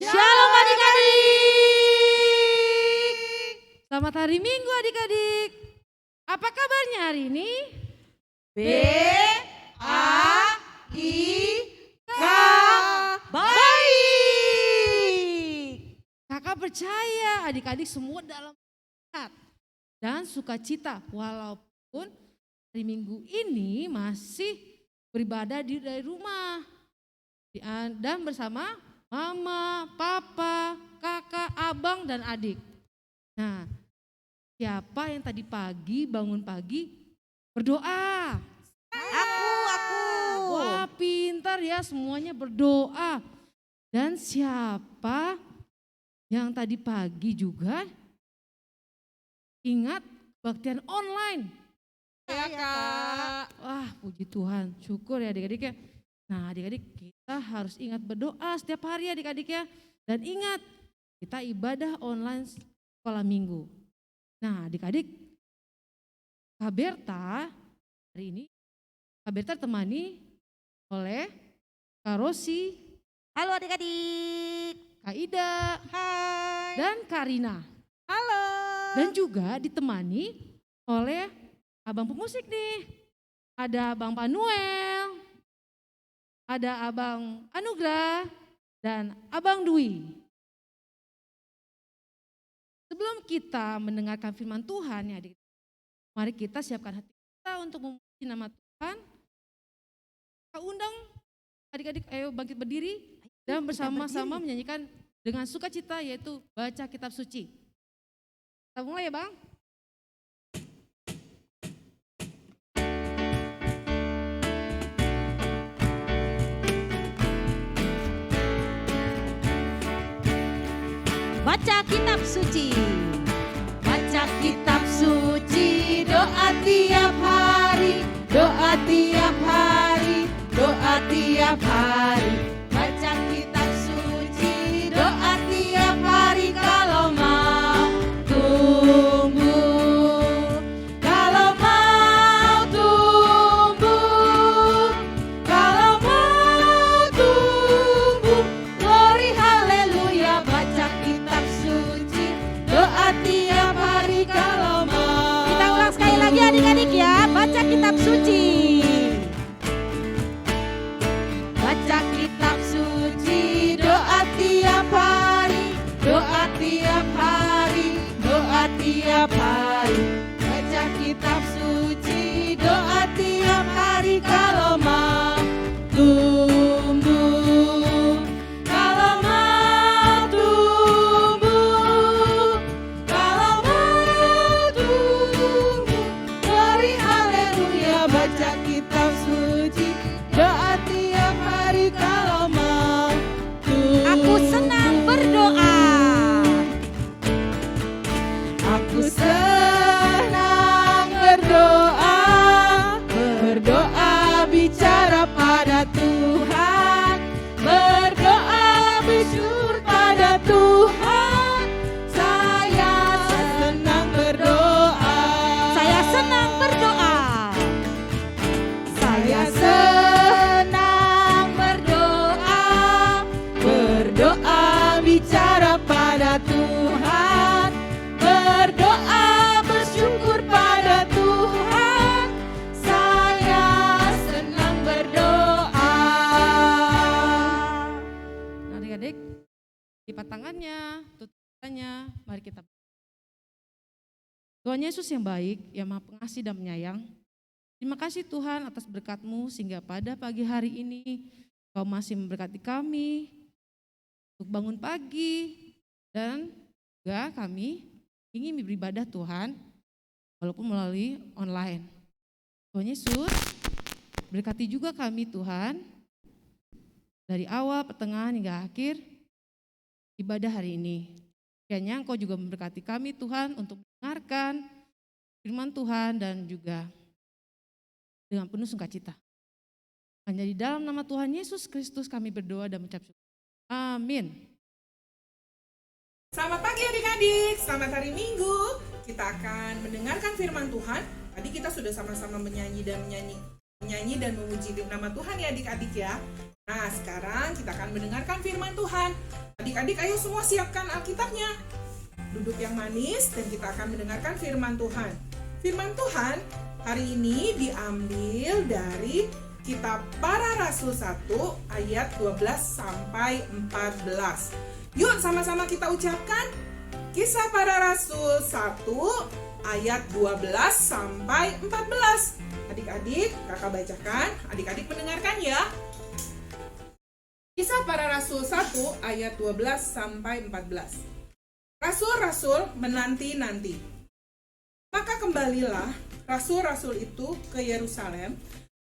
Shalom adik-adik. Selamat hari Minggu adik-adik. Apa kabarnya hari ini? B-A-I-K. Baik. Kakak percaya adik-adik semua dalam sehat dan sukacita. Walaupun hari Minggu ini masih beribadah dari rumah. Dan bersama mama, papa, kakak, abang, dan adik. Nah, siapa yang tadi pagi bangun pagi berdoa? Aku. Wah, pintar ya, semuanya berdoa. Dan siapa yang tadi pagi juga ingat kebaktian online? Ya, Kak. Wah, puji Tuhan, syukur ya adik-adik ya. Nah, adik-adik kita harus ingat berdoa setiap hari adik-adik ya. Dan ingat, kita ibadah online sekolah minggu. Nah, adik-adik, Kak Berta hari ini, Kak Berta temani oleh Kak Rosi, Halo adik-adik. Kak Ida, Hai. dan Kak Rina. Halo. Dan juga ditemani oleh abang pemusik nih. Ada Abang Panuel, ada Abang Anugrah, dan Abang Dwi. Sebelum kita mendengarkan firman Tuhan ya adik, mari kita siapkan hati kita untuk memuji nama Tuhan. Kita undang adik-adik ayo bangkit berdiri dan bersama-sama menyanyikan dengan sukacita yaitu baca kitab suci. Kita mulai ya Bang. Baca kitab suci. Baca kitab suci, doa tiap hari, doa tiap hari, doa tiap hari. Baca kitab suci, doa tiap hari kalau mau tumbuh. Kalau mau tumbuh, kalau mau tumbuh. Glory haleluya, baca kitab suci, doa tiap hari kalau mau. Kita ulang sekali lagi adik-adik ya, baca kitab suci. Baca kitab suci, doa tiap hari, doa tiap hari, doa tiap hari. Baca kitab suci, doa tiap hari kalau mau tumbuh. Kalau mau tumbuh, kalau mau tumbuh. Glory haleluya, baca kitab suci, doa tiap hari kalau mau tumbuh. Aku senang berdoa. Aku senang berdoa, berdoa bicara pada Tuhan, berdoa bersyukur pada Tuhan. Saya senang berdoa. Saya senang berdoa. Saya senang berdoa, berdoa bicara pada Tuhan, berdoa bersyukur pada Tuhan. Saya senang berdoa. Nah adik-adik, lipat tangannya, tutup matanya, mari kita. Tuhan Yesus yang baik, yang maha pengasih dan menyayang. Terima kasih Tuhan atas berkat-Mu sehingga pada pagi hari ini Kau masih memberkati kami untuk bangun pagi dan juga kami ingin beribadah Tuhan walaupun melalui online. Tuhan Yesus berkati juga kami Tuhan dari awal, pertengahan hingga akhir ibadah hari ini. Kiranya Engkau juga memberkati kami Tuhan untuk mendengarkan firman Tuhan dan juga dengan penuh sukacita. Hanya di dalam nama Tuhan Yesus Kristus kami berdoa dan mengucap syukur. Amin. Selamat pagi adik-adik, selamat hari Minggu. Kita akan mendengarkan firman Tuhan. Tadi kita sudah sama-sama menyanyi dan memuji nama Tuhan ya adik-adik ya. Nah sekarang kita akan mendengarkan firman Tuhan. Adik-adik ayo semua siapkan Alkitabnya. Duduk yang manis dan kita akan mendengarkan firman Tuhan. Firman Tuhan hari ini diambil dari Kitab Para Rasul 1 ayat 12 sampai 14. Yuk sama-sama kita ucapkan Kisah Para Rasul 1 ayat 12 sampai 14. Adik-adik, kakak bacakan, adik-adik mendengarkan ya. Kisah Para Rasul 1 ayat 12 sampai 14. Rasul-rasul menanti-nanti. Maka kembalilah rasul-rasul itu ke Yerusalem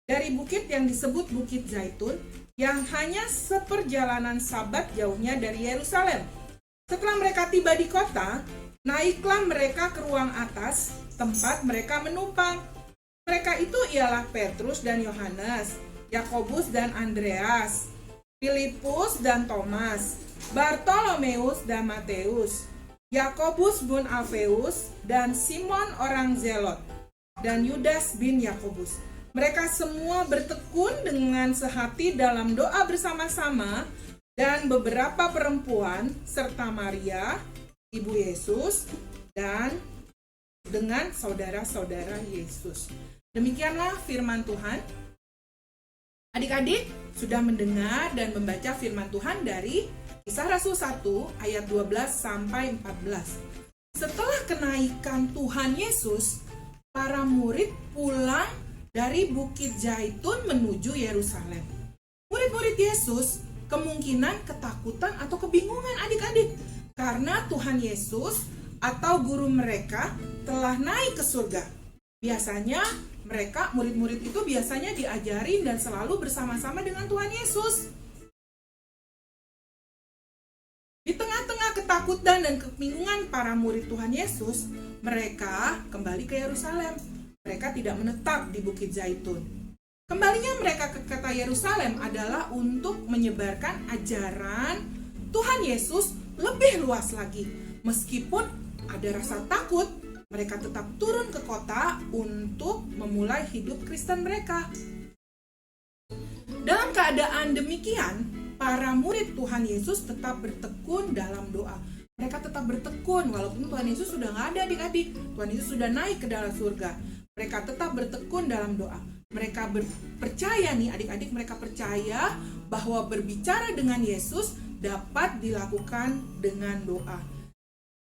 dari bukit yang disebut Bukit Zaitun, yang hanya seperjalanan Sabat jauhnya dari Yerusalem. Setelah mereka tiba di kota, naiklah mereka ke ruang atas, tempat mereka menumpang. Mereka itu ialah Petrus dan Yohanes, Yakobus dan Andreas, Filipus dan Thomas, Bartolomeus dan Mateus, Yakobus bin Alfeus dan Simon orang Zelot, dan Yudas bin Yakobus. Mereka semua bertekun dengan sehati dalam doa bersama-sama, dan beberapa perempuan serta Maria, ibu Yesus, dan dengan saudara-saudara Yesus. Demikianlah firman Tuhan. Adik-adik sudah mendengar dan membaca firman Tuhan dari Kisah Rasul 1 ayat 12 sampai 14. Setelah kenaikan Tuhan Yesus, para murid pulang dari Bukit Zaitun menuju Yerusalem. Murid-murid Yesus kemungkinan ketakutan atau kebingungan adik-adik karena Tuhan Yesus atau guru mereka telah naik ke surga. Biasanya mereka, murid-murid itu biasanya diajarin dan selalu bersama-sama dengan Tuhan Yesus. Di tengah-tengah ketakutan dan kebingungan para murid Tuhan Yesus, mereka kembali ke Yerusalem. Mereka tidak menetap di Bukit Zaitun. Kembalinya mereka ke kota Yerusalem adalah untuk menyebarkan ajaran Tuhan Yesus lebih luas lagi. Meskipun ada rasa takut, mereka tetap turun ke kota untuk memulai hidup Kristen mereka. Dalam keadaan demikian, para murid Tuhan Yesus tetap bertekun dalam doa. Mereka tetap bertekun walaupun Tuhan Yesus sudah nggak ada adik-adik. Tuhan Yesus sudah naik ke dalam surga. Mereka tetap bertekun dalam doa. Mereka percaya nih adik-adik, mereka percaya bahwa berbicara dengan Yesus dapat dilakukan dengan doa.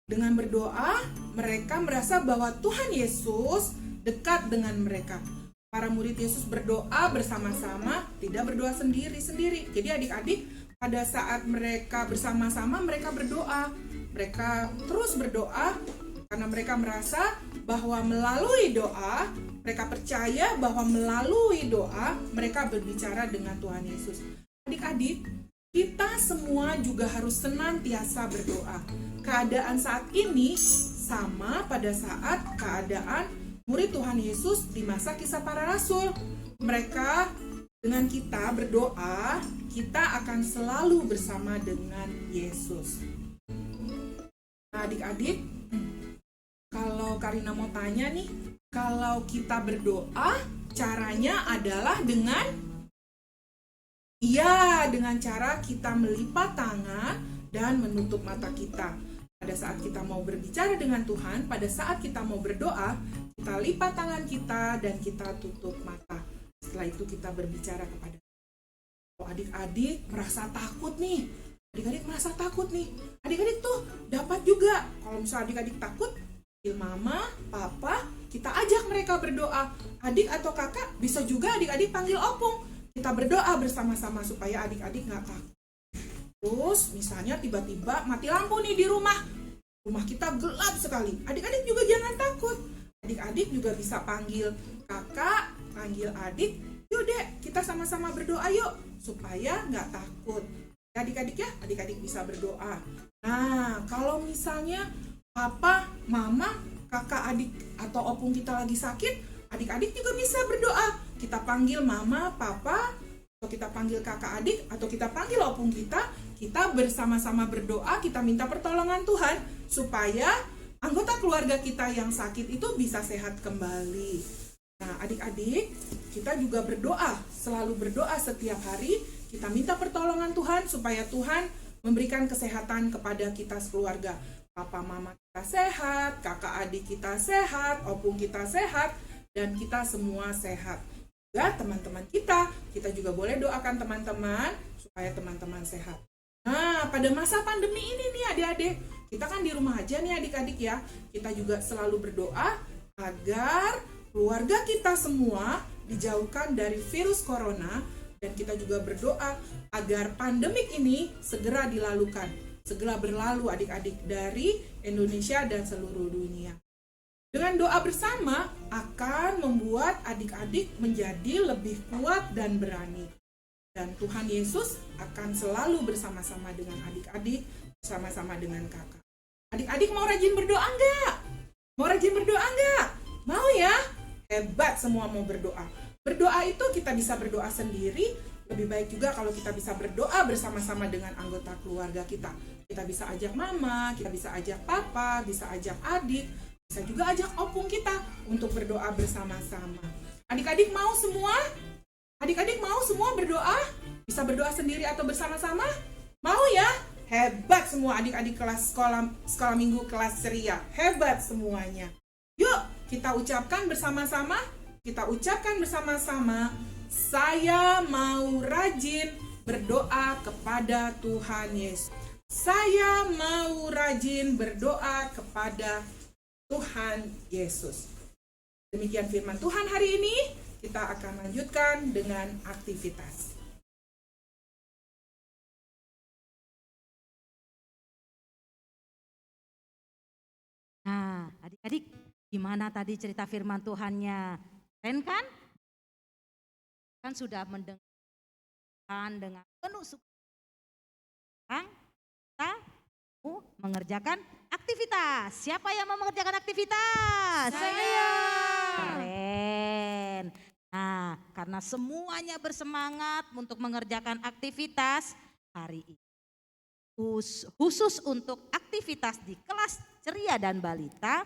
Dengan berdoa, mereka merasa bahwa Tuhan Yesus dekat dengan mereka. Para murid Yesus berdoa bersama-sama, tidak berdoa sendiri-sendiri. Jadi adik-adik, pada saat mereka bersama-sama, mereka berdoa. Mereka terus berdoa karena mereka merasa bahwa melalui doa, mereka percaya bahwa melalui doa, mereka berbicara dengan Tuhan Yesus. Adik-adik, kita semua juga harus senantiasa berdoa. Keadaan saat ini sama pada saat keadaan murid Tuhan Yesus di masa Kisah Para Rasul. Mereka dengan kita berdoa, kita akan selalu bersama dengan Yesus. Nah, adik-adik, kalau Karina mau tanya nih, kalau kita berdoa, caranya adalah dengan cara kita melipat tangan dan menutup mata kita. Pada saat kita mau berbicara dengan Tuhan, pada saat kita mau berdoa, kita lipat tangan kita dan kita tutup mata. Setelah itu kita berbicara kepada adik-adik merasa takut nih. Adik-adik merasa takut nih. Adik-adik tuh dapat juga. Kalau misalnya adik-adik takut, panggil mama, papa, kita ajak mereka berdoa. Adik atau kakak bisa juga adik-adik panggil opung. Kita berdoa bersama-sama supaya adik-adik gak takut. Terus misalnya tiba-tiba mati lampu nih di rumah kita gelap sekali. Adik-adik juga jangan takut. Adik-adik juga bisa panggil kakak, panggil adik. Yuk dek, kita sama-sama berdoa yuk supaya gak takut. Adik-adik ya, adik-adik bisa berdoa. Nah, kalau misalnya papa, mama, kakak, adik atau opung kita lagi sakit, adik-adik juga bisa berdoa. Kita panggil mama, papa, atau kita panggil kakak adik, atau kita panggil opung kita bersama-sama berdoa, kita minta pertolongan Tuhan, supaya anggota keluarga kita yang sakit itu bisa sehat kembali. Nah, adik-adik, kita juga berdoa, selalu berdoa setiap hari, kita minta pertolongan Tuhan, supaya Tuhan memberikan kesehatan kepada kita sekeluarga. Papa mama kita sehat, kakak adik kita sehat, opung kita sehat, dan kita semua sehat. Ya, teman-teman kita juga boleh doakan teman-teman supaya teman-teman sehat. Nah, pada masa pandemi ini nih adik-adik, kita kan di rumah aja nih adik-adik ya. Kita juga selalu berdoa agar keluarga kita semua dijauhkan dari virus corona, dan kita juga berdoa agar pandemik ini segera dilalukan, segera berlalu adik-adik dari Indonesia dan seluruh dunia. Dengan doa bersama akan membuat adik-adik menjadi lebih kuat dan berani. Dan Tuhan Yesus akan selalu bersama-sama dengan adik-adik, bersama-sama dengan kakak. Adik-adik mau rajin berdoa enggak? Mau rajin berdoa enggak? Mau ya? Hebat semua mau berdoa. Berdoa itu kita bisa berdoa sendiri, lebih baik juga kalau kita bisa berdoa bersama-sama dengan anggota keluarga kita. Kita bisa ajak mama, kita bisa ajak papa, bisa ajak adik, bisa juga ajak opung kita untuk berdoa bersama-sama. Adik-adik mau semua? Adik-adik mau semua berdoa? Bisa berdoa sendiri atau bersama-sama? Mau ya? Hebat semua adik-adik kelas sekolah minggu kelas ceria. Hebat semuanya. Yuk, kita ucapkan bersama-sama. Kita ucapkan bersama-sama. Saya mau rajin berdoa kepada Tuhan Yesus. Saya mau rajin berdoa kepada Tuhan Yesus. Demikian firman Tuhan hari ini. Kita akan lanjutkan dengan aktivitas. Nah, adik-adik, gimana tadi cerita firman Tuhannya? Keren kan? Kan sudah mendengarkan dengan penuh sukacita. Sekarang kita mau mengerjakan aktivitas. Siapa yang mau mengerjakan aktivitas? Saya. Keren. Nah, karena semuanya bersemangat untuk mengerjakan aktivitas hari ini. Khusus untuk aktivitas di kelas ceria dan balita,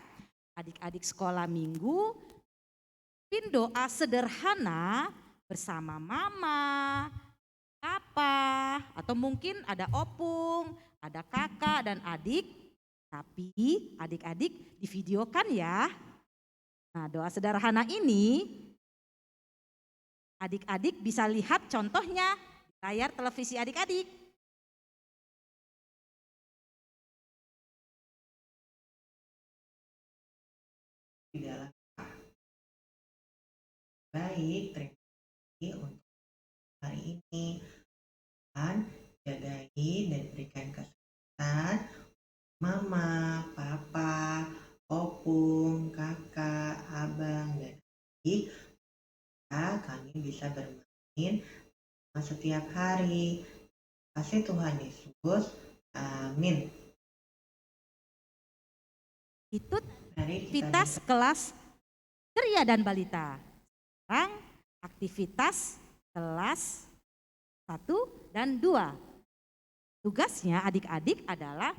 adik-adik sekolah minggu, pimpin doa sederhana bersama mama, papa, atau mungkin ada opung, ada kakak dan adik. Tapi adik-adik divideokan ya. Nah, doa sederhana ini adik-adik bisa lihat contohnya di layar televisi adik-adik. Di dalam baik, terima kasih untuk hari ini. Tuhan jagai dan berikan kesehatan mama, papa, opung, kakak, abang, dan adik. Kami bisa bermain setiap hari. Terima kasih Tuhan Yesus. Amin. Itu Mari kita aktivitas kelas ceria dan balita. Sekarang aktivitas kelas 1 dan 2. Tugasnya adik-adik adalah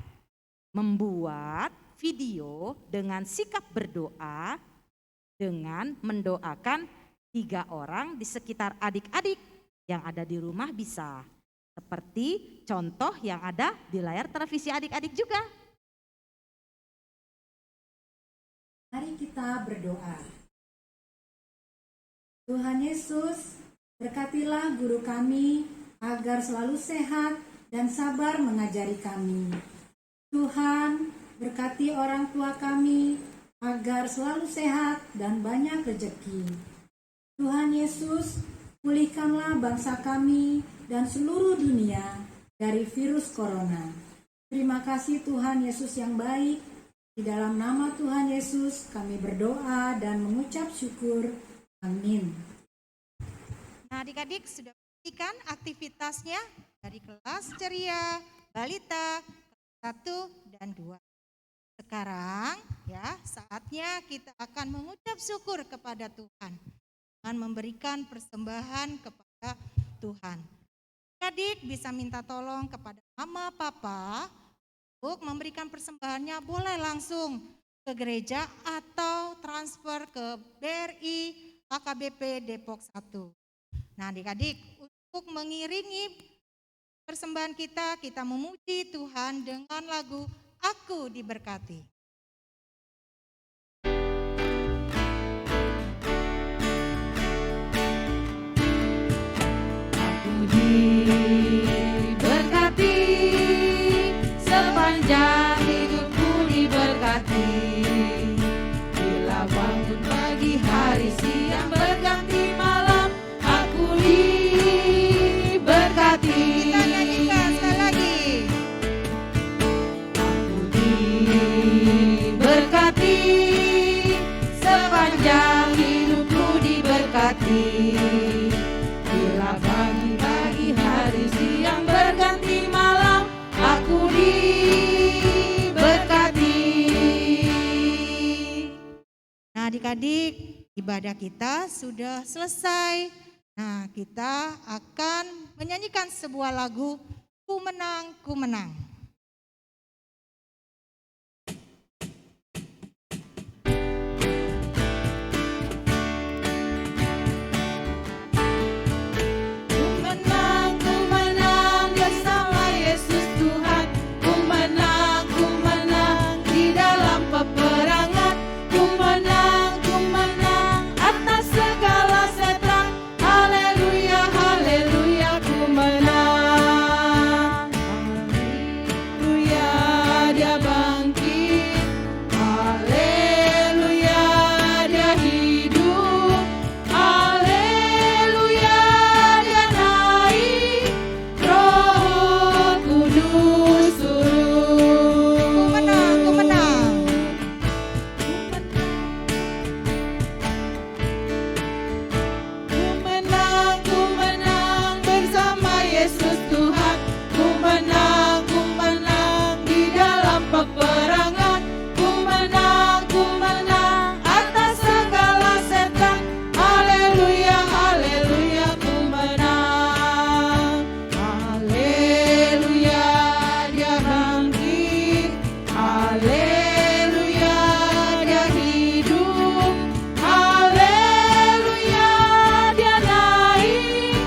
membuat video dengan sikap berdoa dengan mendoakan 3 orang di sekitar adik-adik yang ada di rumah bisa. Seperti contoh yang ada di layar televisi adik-adik juga. Mari kita berdoa. Tuhan Yesus, berkatilah guru kami agar selalu sehat dan sabar mengajari kami. Tuhan, berkati orang tua kami agar selalu sehat dan banyak rezeki. Tuhan Yesus, pulihkanlah bangsa kami dan seluruh dunia dari virus corona. Terima kasih Tuhan Yesus yang baik. Di dalam nama Tuhan Yesus kami berdoa dan mengucap syukur. Amin. Nah, adik-adik sudah perhatikan aktivitasnya dari kelas ceria, balita, kelas 1 dan 2. Sekarang ya saatnya kita akan mengucap syukur kepada Tuhan. Dengan memberikan persembahan kepada Tuhan. Adik bisa minta tolong kepada mama, papa untuk memberikan persembahannya, boleh langsung ke gereja atau transfer ke BRI AKBP Depok 1. Nah adik-adik, untuk mengiringi persembahan kita memuji Tuhan dengan lagu Aku Diberkati. Aku diberkati, sepanjang hidupku diberkati. Bila bangun pagi, hari, siang, berganti malam, aku diberkati. Kita nyanyikan sekali lagi. Aku diberkati, sepanjang hidupku diberkati. Bila pagi, pagi, hari, siang, berganti malam, aku diberkati. Nah, adik-adik, ibadah kita sudah selesai. Nah, kita akan menyanyikan sebuah lagu, Ku Menang, Ku Menang. Ku menang bersama Yesus Tuhan. Ku menang di dalam peperangan. Ku menang atas segala setan. Haleluya, haleluya, ku menang. Haleluya, dia bangkit. Haleluya, dia hidup. Haleluya, dia naik. Roh Kudus turun. Ku menang, ku menang. Ku menang bersama Yesus Tuhan. Ku menang di dalam peperangan. Ku menang atas segala setan. Haleluya, haleluya, ku menang. Haleluya, dia bangkit. Haleluya, dia hidup. Haleluya, dia naik.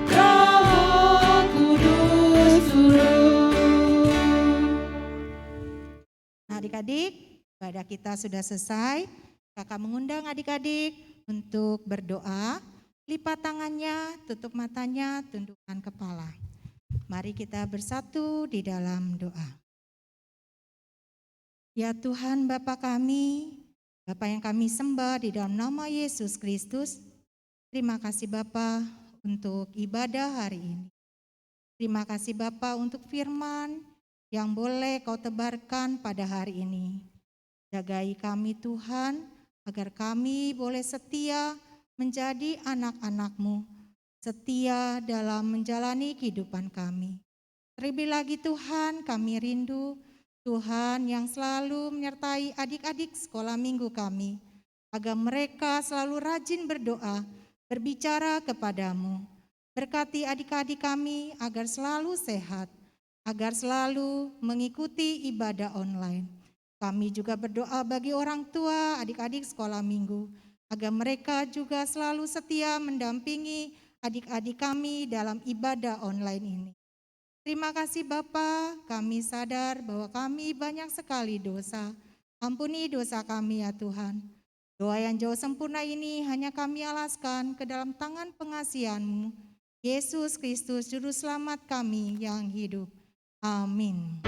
Roh Kudus turun. Nah, adik-adik, ibadah kita sudah selesai. Kakak mengundang adik-adik untuk berdoa. Lipat tangannya, tutup matanya, tundukkan kepala. Mari kita bersatu di dalam doa. Ya Tuhan Bapa kami, Bapa yang kami sembah di dalam nama Yesus Kristus. Terima kasih Bapa untuk ibadah hari ini. Terima kasih Bapa untuk firman yang boleh Kau tebarkan pada hari ini. Jagai kami Tuhan, agar kami boleh setia menjadi anak-anak-Mu, setia dalam menjalani kehidupan kami. Terlebih lagi Tuhan, kami rindu Tuhan yang selalu menyertai adik-adik sekolah minggu kami, agar mereka selalu rajin berdoa, berbicara kepadamu. Berkati adik-adik kami agar selalu sehat, agar selalu mengikuti ibadah online. Kami juga berdoa bagi orang tua adik-adik sekolah minggu, agar mereka juga selalu setia mendampingi adik-adik kami dalam ibadah online ini. Terima kasih Bapa, kami sadar bahwa kami banyak sekali dosa. Ampuni dosa kami ya Tuhan. Doa yang jauh sempurna ini hanya kami alaskan ke dalam tangan pengasihan-Mu, Yesus Kristus Juru Selamat kami yang hidup. Amin.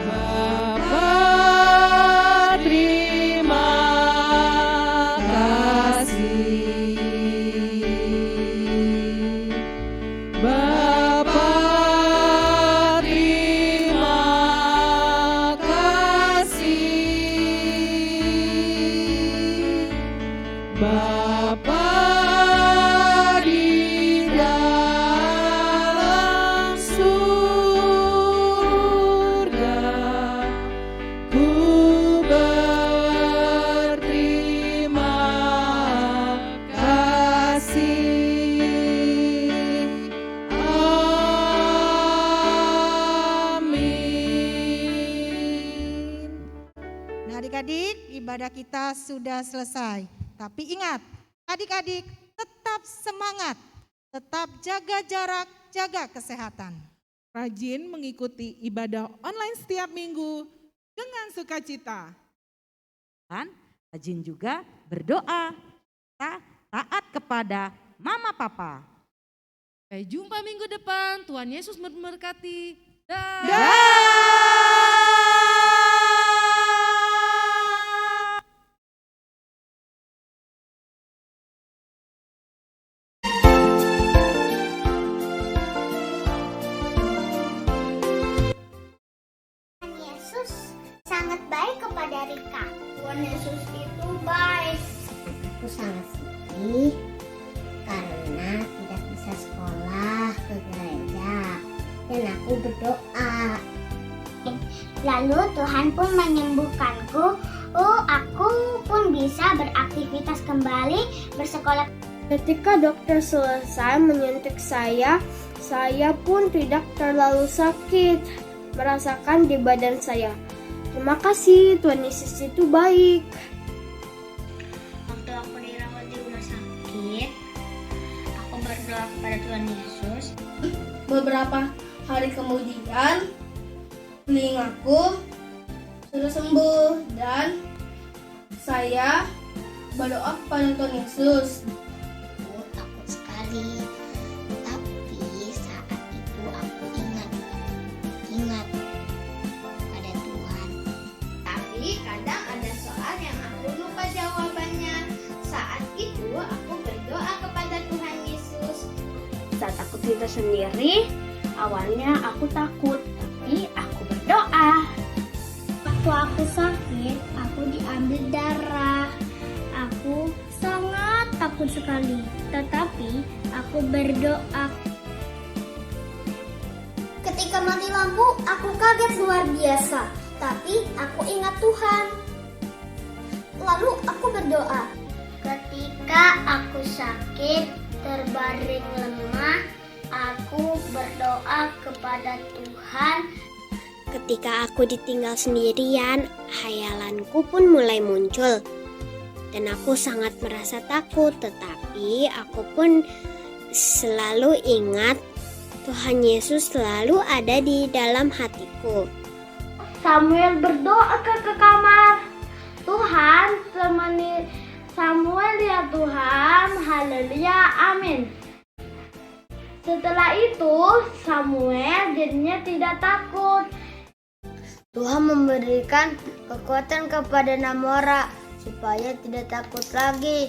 Bapa, terima kasih. Bapa, terima kasih. Bapa di dalam surga, ku berterima kasih. Amin. Nah adik-adik, ibadah kita sudah selesai. Tapi ingat, adik-adik tetap semangat. Tetap jaga jarak, jaga kesehatan. Rajin mengikuti ibadah online setiap minggu dengan sukacita. Dan rajin juga berdoa. Kita taat kepada mama papa. Sampai jumpa minggu depan. Tuhan Yesus memberkati. Dah. Tuhan Yesus sangat baik kepada Rika. Tuhan Yesus itu baik. Aku sangat sedih karena tidak bisa sekolah ke gereja dan aku berdoa. Lalu Tuhan pun menyembuhkanku. Aku pun bisa beraktivitas kembali bersekolah. Ketika dokter selesai menyuntik saya pun tidak terlalu sakit merasakan di badan saya. Terima kasih, Tuhan Yesus itu baik. Waktu aku dirawat di rumah sakit, aku berdoa kepada Tuhan Yesus. Beberapa hari kemudian, telingaku sudah sembuh dan saya berdoa kepada Tuhan Yesus. Aku takut sekali, tapi saat itu aku ingat pada Tuhan. Tapi kadang ada soal yang aku lupa jawabannya. Saat itu aku berdoa kepada Tuhan Yesus. Saat aku tidur sendiri, awalnya aku takut, tapi aku berdoa. Waktu aku sakit, aku diambil darah. Aku sangat takut sekali, tetapi aku berdoa. Ketika mati lampu, aku kaget luar biasa, tapi aku ingat Tuhan. Lalu aku berdoa. Ketika aku sakit, terbaring lemah, aku berdoa kepada Tuhan. Ketika aku ditinggal sendirian, hayalanku pun mulai muncul. Dan aku sangat merasa takut, tetapi aku pun selalu ingat Tuhan Yesus selalu ada di dalam hatiku. Samuel berdoa ke kamar. Tuhan, temani Samuel ya Tuhan. Haleluya, amin. Setelah itu, Samuel jadinya tidak takut. Tuhan memberikan kekuatan kepada Namora supaya tidak takut lagi.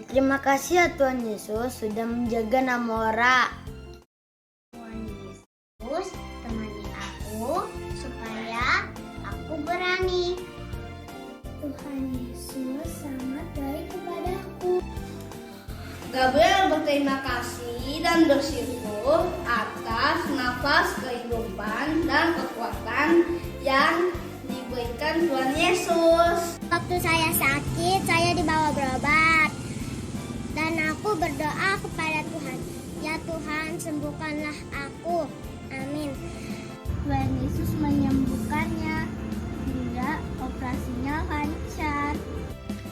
Terima kasih ya Tuhan Yesus sudah menjaga Namora. Tuhan Yesus temani aku supaya aku berani. Tuhan Yesus sangat baik kepadaku. Gabriel berterima kasih dan bersyukur atas nafas kehidupan dan kekuatan yang diberikan Tuhan Yesus. Waktu saya sakit, saya dibawa berobat. Dan aku berdoa kepada Tuhan. Ya Tuhan, sembuhkanlah aku. Amin. Tuhan Yesus menyembuhkannya hingga operasinya lancar.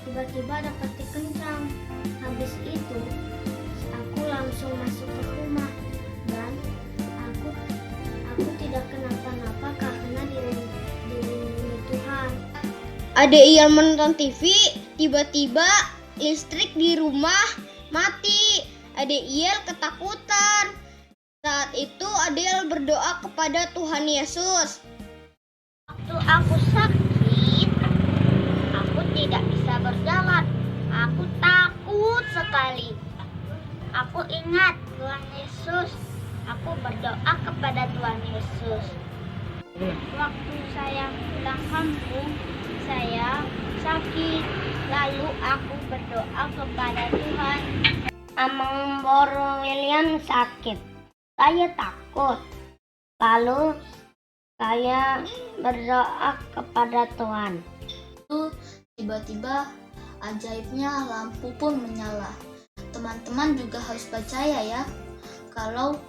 Tiba-tiba ada petik kencang. Habis itu, aku langsung masuk ke rumah. Dan aku tidak kenapa-napa karena dilindungi Tuhan. Adik Iel menonton TV, tiba-tiba listrik di rumah mati. Adik Iel ketakutan. Saat itu Adik Iel berdoa kepada Tuhan Yesus. Waktu aku sakit, aku tidak bisa berjalan. Aku takut sekali. Aku ingat Tuhan Yesus. Aku berdoa kepada Tuhan Yesus. Waktu saya pulang kampung, saya sakit. Lalu aku berdoa kepada Tuhan. Amang Boro William sakit. Saya takut. Lalu saya berdoa kepada Tuhan. Tiba-tiba ajaibnya lampu pun menyala. Teman-teman juga harus percaya ya, kalau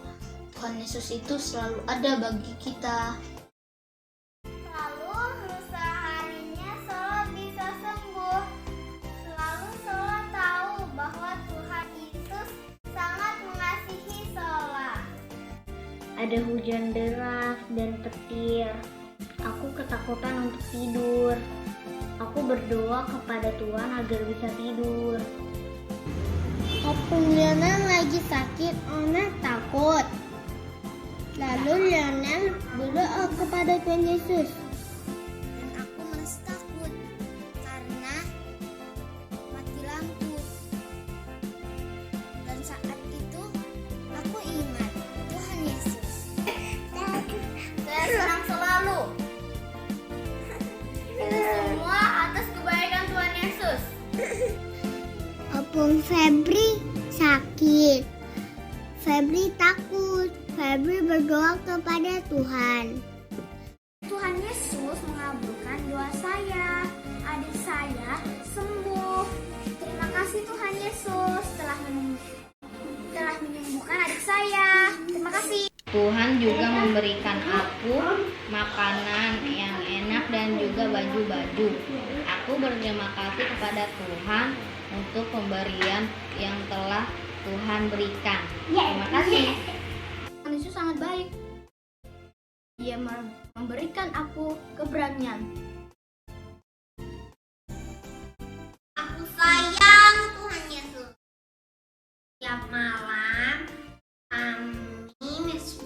Tuhan Yesus itu selalu ada bagi kita. Lalu lusa harinya Sola bisa sembuh. Selalu Sola tahu bahwa Tuhan Yesus Ada hujan deras dan petir. Aku ketakutan untuk tidur. Aku berdoa kepada Tuhan agar bisa tidur. Opung Lionel lagi sakit, Ona takut. Lalu Lionel berdoa kepada Tuhan Yesus. Dan aku merasa takut karena mati lampu. Dan saat itu aku ingat Tuhan Yesus. Saya senang selalu. Itu semua atas kebaikan Tuhan Yesus. Opung Febri sakit. Febri takut. Febri berdoa kepada Tuhan. Tuhan Yesus mengabulkan doa saya. Adik saya sembuh. Terima kasih Tuhan Yesus telah menyembuhkan adik saya. Terima kasih. Tuhan juga memberikan aku makanan yang enak dan juga baju-baju. Aku berterima kasih kepada Tuhan untuk pemberian yang telah Tuhan berikan. Terima kasih. Tuhan Yesus sangat baik. Dia memberikan aku keberanian. Aku sayang Tuhan Yesus. Tiap malam kami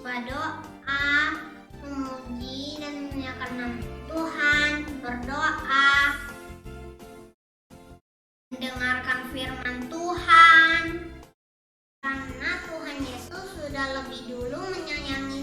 berdoa, memuji dan memuliakan nama Tuhan, berdoa, mendengarkan firman Tuhan. Karena Tuhan Yesus sudah lebih dulu menyayangi